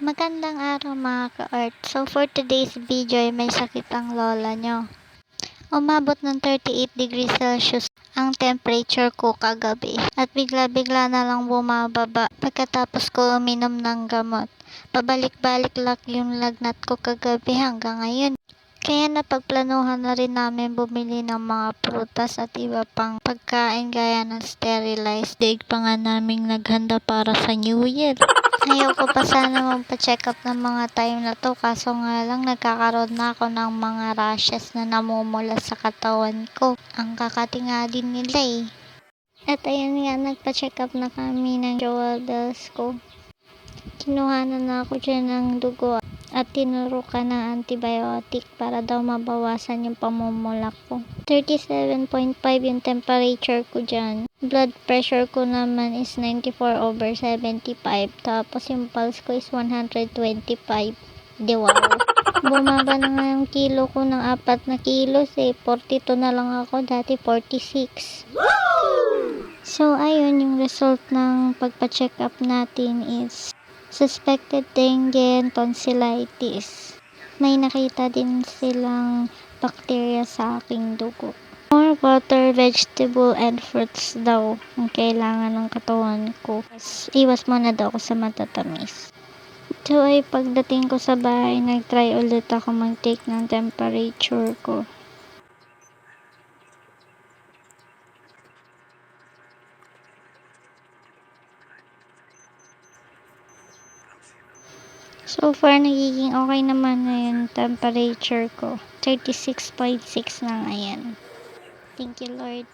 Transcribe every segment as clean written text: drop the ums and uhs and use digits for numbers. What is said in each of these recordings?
Magandang araw mga ka-Earth. So for today's video ay may sakit ang lola nyo. Umabot ng 38 degrees Celsius ang temperature ko kagabi at bigla-bigla na lang bumababa pagkatapos ko uminom ng gamot. Pabalik-balik lang yung lagnat ko kagabi hanggang ngayon. Kaya napagplanuhan na rin namin bumili ng mga prutas at iba pang pagkain gaya ng sterilized. Daig pa nga naming naghanda para sa New Year. Ayoko pa sana magpa-check up ng mga time na to, kaso nga lang nagkakaroon na ako ng mga rashes na namumula sa katawan ko. Ang kakati nga din nila eh. At ayun nga, nagpa-check up na kami ng jewels ko. Kinuha na ako dyan ng dugo at tinurukan ng antibiotic para daw mabawasan yung pamumula ko. 37.5 yung temperature ko dyan. Blood pressure ko naman is 94/75. Tapos yung pulse ko is 125. Di wow. Bumaba na nga yung kilo ko ng 4 na kilos eh. 42 na lang ako, dati 46. So ayun, yung result ng pagpa-check up natin is suspected dengue and tonsillitis. May nakita din silang bacteria sa aking dugo. More water, vegetable, and fruits daw ang kailangan ng katawan ko. Iwas muna daw ako sa matatamis. So ay pagdating ko sa bahay, nag-try ulit ako mag-take ng temperature ko. So far, nagiging okay naman na yung temperature ko. 36.6 na ngayon. Thank you, Lord.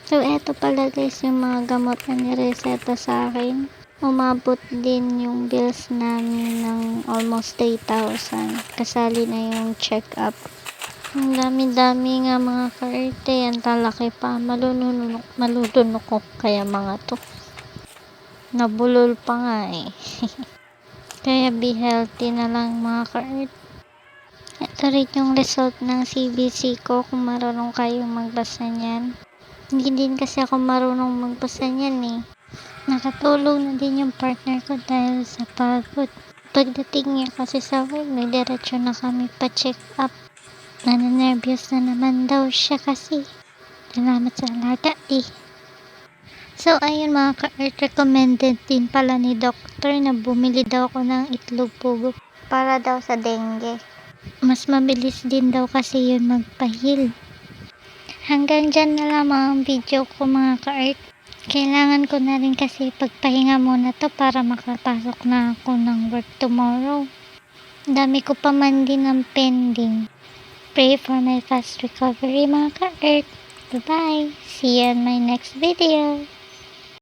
So, eto pala guys yung mga gamot na nireseta sa akin. Umabot din yung bills namin ng almost 3,000. Kasali na yung check-up. Ang dami-dami nga mga kaerte. Ang talaki pa. Malulunok ko kaya mga to. Nabulol pa nga eh. Kaya be healthy na lang mga ka-Earth. Ito rin yung result ng CBC ko kung marunong kayong magbasa niyan. Hindi din kasi ako marunong magbasa niyan eh. Nakatulong na din yung partner ko dahil sa pagod. Pagdating niya kasi sa work, may diretso na kami pa-check up. Nananervyos na naman daw siya kasi. Salamat sa alaga eh. So, ayun mga ka-Earth, recommended din pala ni doctor na bumili daw ako ng itlog pugo para daw sa dengue. Mas mabilis din daw kasi yun magpahil. Hanggang dyan na lamang ang video ko mga ka-Earth. Kailangan ko na rin kasi pagpahinga muna to para makapasok na ako ng work tomorrow. Dami ko pa man din ng pending. Pray for my fast recovery mga ka-Earth. Bye-bye. See you in my next video.